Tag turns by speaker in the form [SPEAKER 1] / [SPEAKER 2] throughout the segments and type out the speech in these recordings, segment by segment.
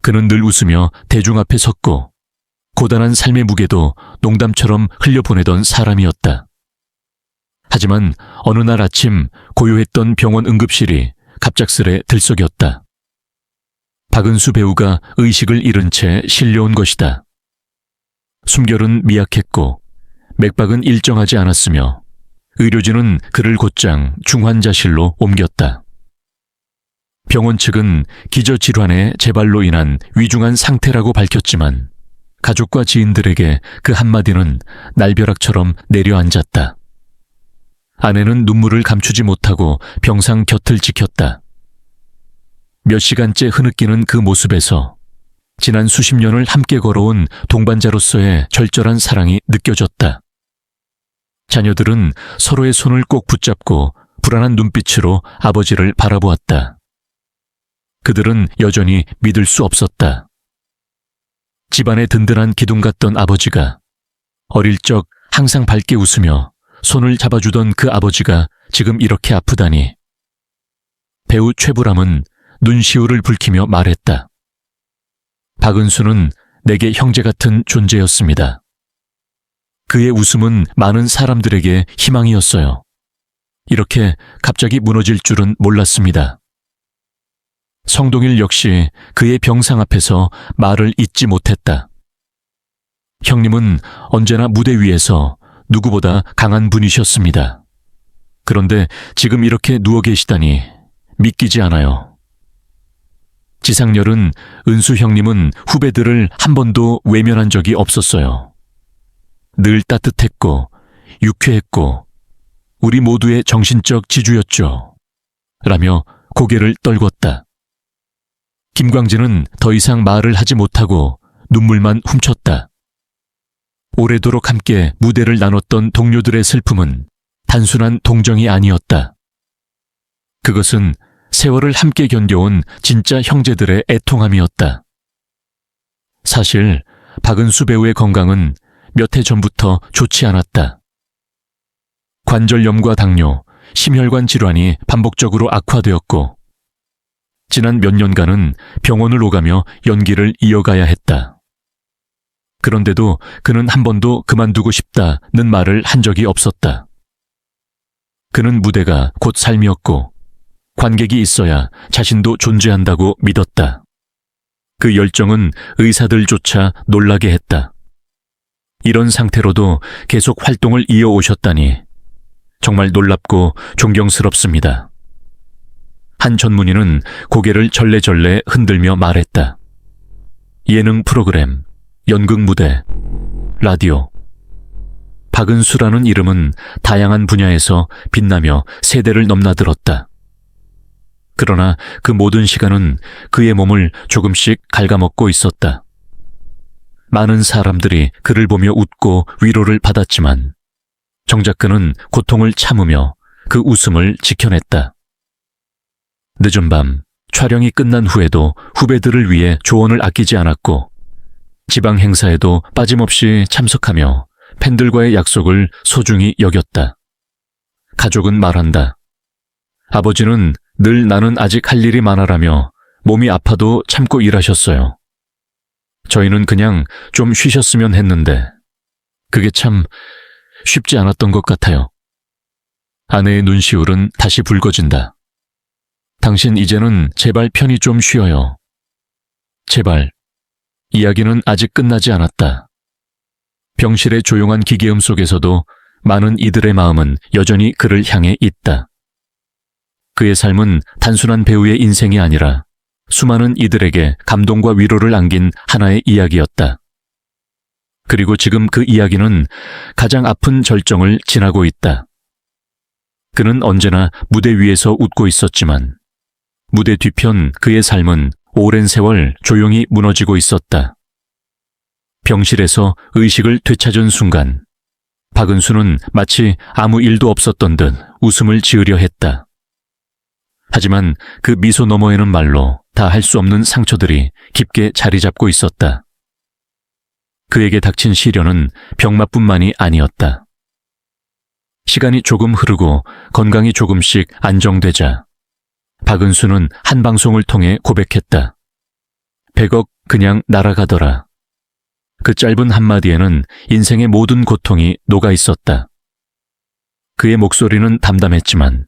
[SPEAKER 1] 그는 늘 웃으며 대중 앞에 섰고 고단한 삶의 무게도 농담처럼 흘려보내던 사람이었다. 하지만 어느 날 아침 고요했던 병원 응급실이 갑작스레 들썩였다. 박은수 배우가 의식을 잃은 채 실려온 것이다. 숨결은 미약했고 맥박은 일정하지 않았으며 의료진은 그를 곧장 중환자실로 옮겼다. 병원 측은 기저질환의 재발로 인한 위중한 상태라고 밝혔지만 가족과 지인들에게 그 한마디는 날벼락처럼 내려앉았다. 아내는 눈물을 감추지 못하고 병상 곁을 지켰다. 몇 시간째 흐느끼는 그 모습에서 지난 수십 년을 함께 걸어온 동반자로서의 절절한 사랑이 느껴졌다. 자녀들은 서로의 손을 꼭 붙잡고 불안한 눈빛으로 아버지를 바라보았다. 그들은 여전히 믿을 수 없었다. 집안의 든든한 기둥 같던 아버지가, 어릴 적 항상 밝게 웃으며 손을 잡아주던 그 아버지가 지금 이렇게 아프다니. 배우 최불암은 눈시울을 붉히며 말했다. 박은수는 내게 형제 같은 존재였습니다. 그의 웃음은 많은 사람들에게 희망이었어요. 이렇게 갑자기 무너질 줄은 몰랐습니다. 성동일 역시 그의 병상 앞에서 말을 잇지 못했다. 형님은 언제나 무대 위에서 누구보다 강한 분이셨습니다. 그런데 지금 이렇게 누워 계시다니 믿기지 않아요. 지상렬은 은수 형님은 후배들을 한 번도 외면한 적이 없었어요. 늘 따뜻했고 유쾌했고 우리 모두의 정신적 지주였죠. 라며 고개를 떨궜다. 김광진은 더 이상 말을 하지 못하고 눈물만 훔쳤다. 오래도록 함께 무대를 나눴던 동료들의 슬픔은 단순한 동정이 아니었다. 그것은 세월을 함께 견뎌온 진짜 형제들의 애통함이었다. 사실 박은수 배우의 건강은 몇 해 전부터 좋지 않았다. 관절염과 당뇨, 심혈관 질환이 반복적으로 악화되었고 지난 몇 년간은 병원을 오가며 연기를 이어가야 했다. 그런데도 그는 한 번도 그만두고 싶다는 말을 한 적이 없었다. 그는 무대가 곧 삶이었고 관객이 있어야 자신도 존재한다고 믿었다. 그 열정은 의사들조차 놀라게 했다. 이런 상태로도 계속 활동을 이어오셨다니 정말 놀랍고 존경스럽습니다. 한 전문의는 고개를 절레절레 흔들며 말했다. 예능 프로그램, 연극 무대, 라디오. 박은수라는 이름은 다양한 분야에서 빛나며 세대를 넘나들었다. 그러나 그 모든 시간은 그의 몸을 조금씩 갉아먹고 있었다. 많은 사람들이 그를 보며 웃고 위로를 받았지만 정작 그는 고통을 참으며 그 웃음을 지켜냈다. 늦은 밤 촬영이 끝난 후에도 후배들을 위해 조언을 아끼지 않았고 지방 행사에도 빠짐없이 참석하며 팬들과의 약속을 소중히 여겼다. 가족은 말한다. 아버지는 늘 나는 아직 할 일이 많아라며 몸이 아파도 참고 일하셨어요. 저희는 그냥 좀 쉬셨으면 했는데 그게 참 쉽지 않았던 것 같아요. 아내의 눈시울은 다시 붉어진다. 당신 이제는 제발 편히 좀 쉬어요. 제발. 이야기는 아직 끝나지 않았다. 병실의 조용한 기계음 속에서도 많은 이들의 마음은 여전히 그를 향해 있다. 그의 삶은 단순한 배우의 인생이 아니라 수많은 이들에게 감동과 위로를 안긴 하나의 이야기였다. 그리고 지금 그 이야기는 가장 아픈 절정을 지나고 있다. 그는 언제나 무대 위에서 웃고 있었지만 무대 뒤편 그의 삶은 오랜 세월 조용히 무너지고 있었다. 병실에서 의식을 되찾은 순간 박은수는 마치 아무 일도 없었던 듯 웃음을 지으려 했다. 하지만 그 미소 너머에는 말로 다 할 수 없는 상처들이 깊게 자리 잡고 있었다. 그에게 닥친 시련은 병마뿐만이 아니었다. 시간이 조금 흐르고 건강이 조금씩 안정되자 박은수는 한 방송을 통해 고백했다. 100억 그냥 날아가더라. 그 짧은 한마디에는 인생의 모든 고통이 녹아 있었다. 그의 목소리는 담담했지만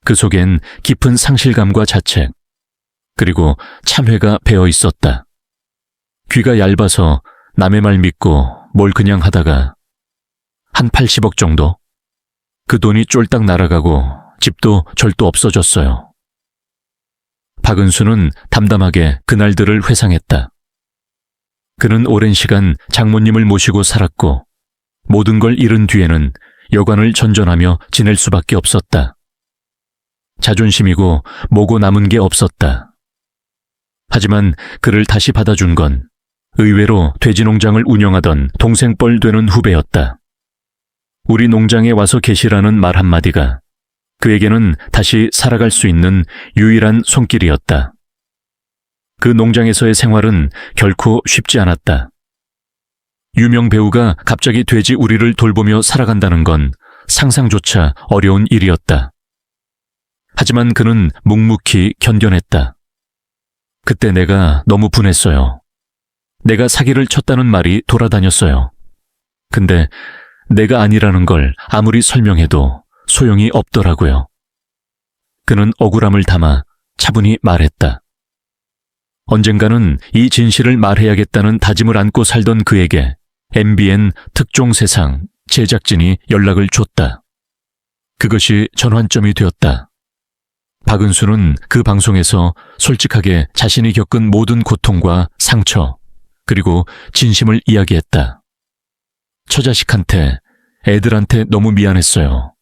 [SPEAKER 1] 그 속엔 깊은 상실감과 자책, 그리고 참회가 배어 있었다. 귀가 얇아서 남의 말 믿고 뭘 그냥 하다가 한 80억 정도? 그 돈이 쫄딱 날아가고 집도 절도 없어졌어요. 박은수는 담담하게 그날들을 회상했다. 그는 오랜 시간 장모님을 모시고 살았고 모든 걸 잃은 뒤에는 여관을 전전하며 지낼 수밖에 없었다. 자존심이고 뭐고 남은 게 없었다. 하지만 그를 다시 받아준 건 의외로 돼지 농장을 운영하던 동생뻘 되는 후배였다. 우리 농장에 와서 계시라는 말 한마디가 그에게는 다시 살아갈 수 있는 유일한 손길이었다. 그 농장에서의 생활은 결코 쉽지 않았다. 유명 배우가 갑자기 돼지 우리를 돌보며 살아간다는 건 상상조차 어려운 일이었다. 하지만 그는 묵묵히 견뎌냈다. 그때 내가 너무 분했어요. 내가 사기를 쳤다는 말이 돌아다녔어요. 근데 내가 아니라는 걸 아무리 설명해도 소용이 없더라고요. 그는 억울함을 담아 차분히 말했다. 언젠가는 이 진실을 말해야겠다는 다짐을 안고 살던 그에게 MBN 특종세상 제작진이 연락을 줬다. 그것이 전환점이 되었다. 박은수는 그 방송에서 솔직하게 자신이 겪은 모든 고통과 상처, 그리고 진심을 이야기했다. 처자식한테, 애들한테 너무 미안했어요.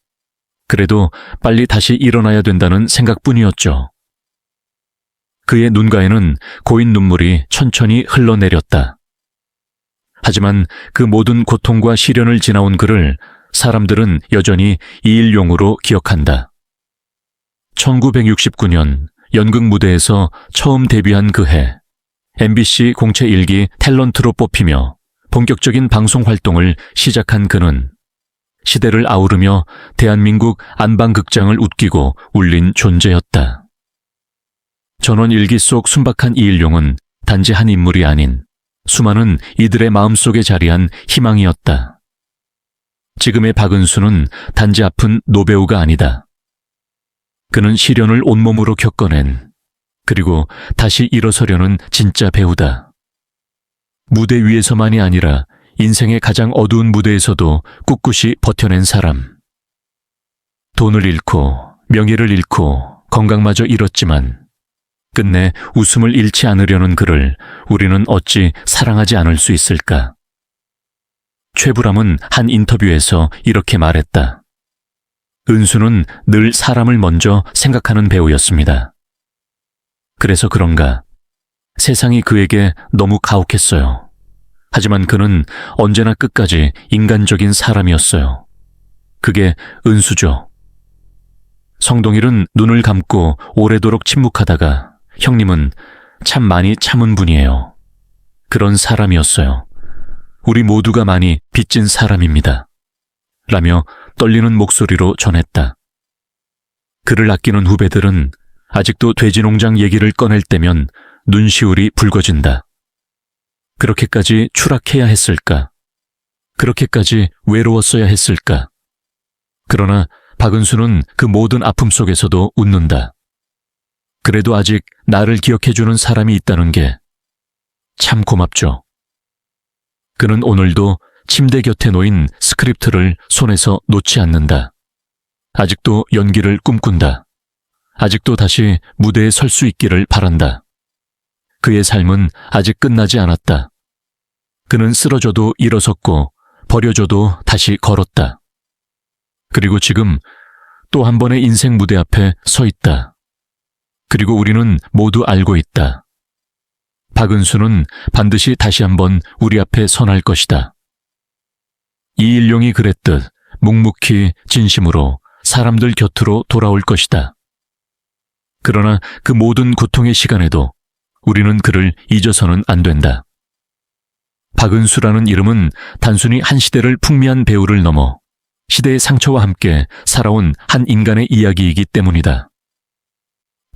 [SPEAKER 1] 그래도 빨리 다시 일어나야 된다는 생각뿐이었죠. 그의 눈가에는 고인 눈물이 천천히 흘러내렸다. 하지만 그 모든 고통과 시련을 지나온 그를 사람들은 여전히 이일용으로 기억한다. 1969년 연극 무대에서 처음 데뷔한 그 해, MBC 공채 1기 탤런트로 뽑히며 본격적인 방송 활동을 시작한 그는 시대를 아우르며 대한민국 안방극장을 웃기고 울린 존재였다. 전원 일기 속 순박한 이일용은 단지 한 인물이 아닌 수많은 이들의 마음속에 자리한 희망이었다. 지금의 박은수는 단지 아픈 노배우가 아니다. 그는 시련을 온몸으로 겪어낸, 그리고 다시 일어서려는 진짜 배우다. 무대 위에서만이 아니라 인생의 가장 어두운 무대에서도 꿋꿋이 버텨낸 사람. 돈을 잃고 명예를 잃고 건강마저 잃었지만 끝내 웃음을 잃지 않으려는 그를 우리는 어찌 사랑하지 않을 수 있을까? 최불암은 한 인터뷰에서 이렇게 말했다. 은수는 늘 사람을 먼저 생각하는 배우였습니다. 그래서 그런가 세상이 그에게 너무 가혹했어요. 하지만 그는 언제나 끝까지 인간적인 사람이었어요. 그게 은수죠. 성동일은 눈을 감고 오래도록 침묵하다가 형님은 참 많이 참은 분이에요. 그런 사람이었어요. 우리 모두가 많이 빚진 사람입니다. 라며 떨리는 목소리로 전했다. 그를 아끼는 후배들은 아직도 돼지농장 얘기를 꺼낼 때면 눈시울이 붉어진다. 그렇게까지 추락해야 했을까? 그렇게까지 외로웠어야 했을까? 그러나 박은수는 그 모든 아픔 속에서도 웃는다. 그래도 아직 나를 기억해주는 사람이 있다는 게 참 고맙죠. 그는 오늘도 침대 곁에 놓인 스크립트를 손에서 놓지 않는다. 아직도 연기를 꿈꾼다. 아직도 다시 무대에 설 수 있기를 바란다. 그의 삶은 아직 끝나지 않았다. 그는 쓰러져도 일어섰고 버려져도 다시 걸었다. 그리고 지금 또 한 번의 인생 무대 앞에 서 있다. 그리고 우리는 모두 알고 있다. 박은수는 반드시 다시 한번 우리 앞에 선할 것이다. 이일용이 그랬듯 묵묵히 진심으로 사람들 곁으로 돌아올 것이다. 그러나 그 모든 고통의 시간에도 우리는 그를 잊어서는 안 된다. 박은수라는 이름은 단순히 한 시대를 풍미한 배우를 넘어 시대의 상처와 함께 살아온 한 인간의 이야기이기 때문이다.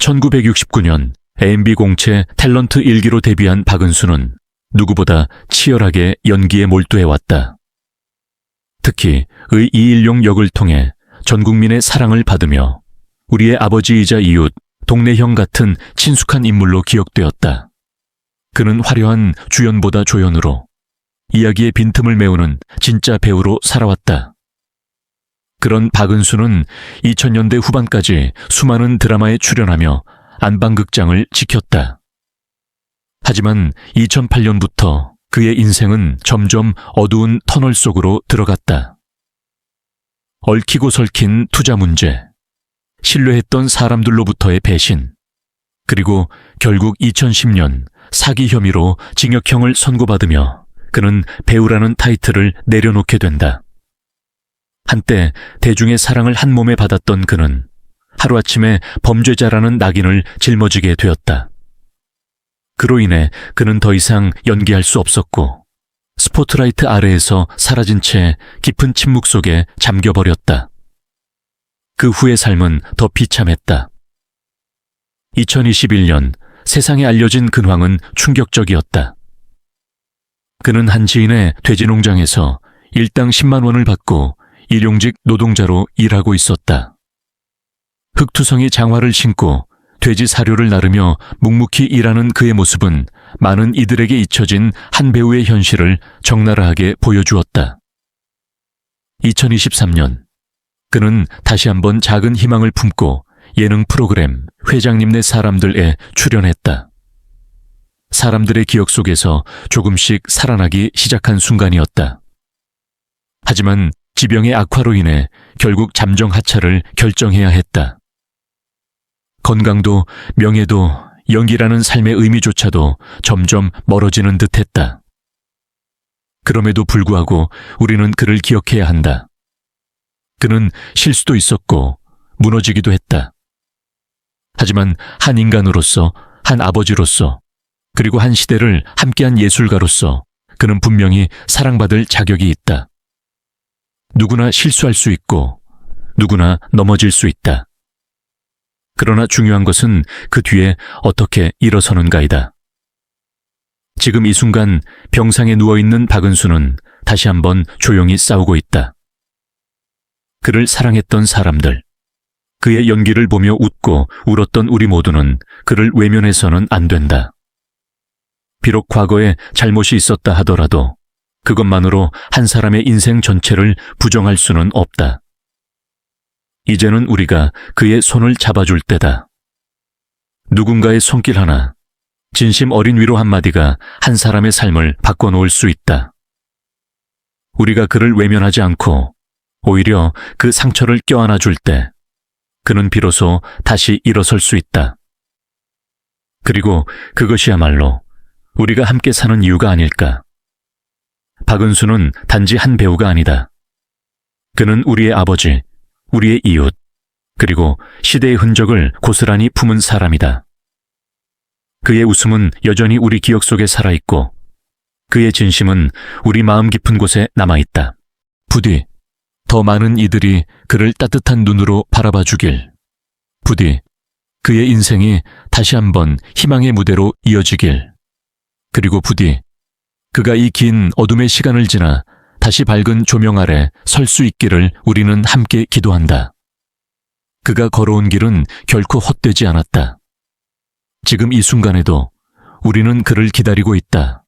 [SPEAKER 1] 1969년 A&B 공채 탤런트 1기로 데뷔한 박은수는 누구보다 치열하게 연기에 몰두해왔다. 특히 의 이일용 역을 통해 전 국민의 사랑을 받으며 우리의 아버지이자 이웃, 동네 형 같은 친숙한 인물로 기억되었다. 그는 화려한 주연보다 조연으로 이야기의 빈틈을 메우는 진짜 배우로 살아왔다. 그런 박은수는 2000년대 후반까지 수많은 드라마에 출연하며 안방극장을 지켰다. 하지만 2008년부터 그의 인생은 점점 어두운 터널 속으로 들어갔다. 얽히고 설킨 투자 문제, 신뢰했던 사람들로부터의 배신, 그리고 결국 2010년 사기 혐의로 징역형을 선고받으며 그는 배우라는 타이틀을 내려놓게 된다. 한때 대중의 사랑을 한 몸에 받았던 그는 하루아침에 범죄자라는 낙인을 짊어지게 되었다. 그로 인해 그는 더 이상 연기할 수 없었고 스포트라이트 아래에서 사라진 채 깊은 침묵 속에 잠겨버렸다. 그 후의 삶은 더 비참했다. 2021년 세상에 알려진 근황은 충격적이었다. 그는 한 지인의 돼지 농장에서 일당 10만 원을 받고 일용직 노동자로 일하고 있었다. 흙투성이 장화를 신고 돼지 사료를 나르며 묵묵히 일하는 그의 모습은 많은 이들에게 잊혀진 한 배우의 현실을 적나라하게 보여주었다. 2023년 그는 다시 한번 작은 희망을 품고 예능 프로그램 회장님네 사람들에 출연했다. 사람들의 기억 속에서 조금씩 살아나기 시작한 순간이었다. 하지만 지병의 악화로 인해 결국 잠정 하차를 결정해야 했다. 건강도 명예도 연기라는 삶의 의미조차도 점점 멀어지는 듯했다. 그럼에도 불구하고 우리는 그를 기억해야 한다. 그는 실수도 있었고 무너지기도 했다. 하지만 한 인간으로서, 한 아버지로서, 그리고 한 시대를 함께한 예술가로서 그는 분명히 사랑받을 자격이 있다. 누구나 실수할 수 있고 누구나 넘어질 수 있다. 그러나 중요한 것은 그 뒤에 어떻게 일어서는가이다. 지금 이 순간 병상에 누워있는 박은수는 다시 한번 조용히 싸우고 있다. 그를 사랑했던 사람들, 그의 연기를 보며 웃고 울었던 우리 모두는 그를 외면해서는 안 된다. 비록 과거에 잘못이 있었다 하더라도 그것만으로 한 사람의 인생 전체를 부정할 수는 없다. 이제는 우리가 그의 손을 잡아줄 때다. 누군가의 손길 하나, 진심 어린 위로 한마디가 한 사람의 삶을 바꿔놓을 수 있다. 우리가 그를 외면하지 않고 오히려 그 상처를 껴안아 줄 때 그는 비로소 다시 일어설 수 있다. 그리고 그것이야말로 우리가 함께 사는 이유가 아닐까. 박은수는 단지 한 배우가 아니다. 그는 우리의 아버지, 우리의 이웃, 그리고 시대의 흔적을 고스란히 품은 사람이다. 그의 웃음은 여전히 우리 기억 속에 살아있고 그의 진심은 우리 마음 깊은 곳에 남아있다. 부디 더 많은 이들이 그를 따뜻한 눈으로 바라봐 주길. 부디 그의 인생이 다시 한번 희망의 무대로 이어지길. 그리고 부디 그가 이 긴 어둠의 시간을 지나 다시 밝은 조명 아래 설 수 있기를 우리는 함께 기도한다. 그가 걸어온 길은 결코 헛되지 않았다. 지금 이 순간에도 우리는 그를 기다리고 있다.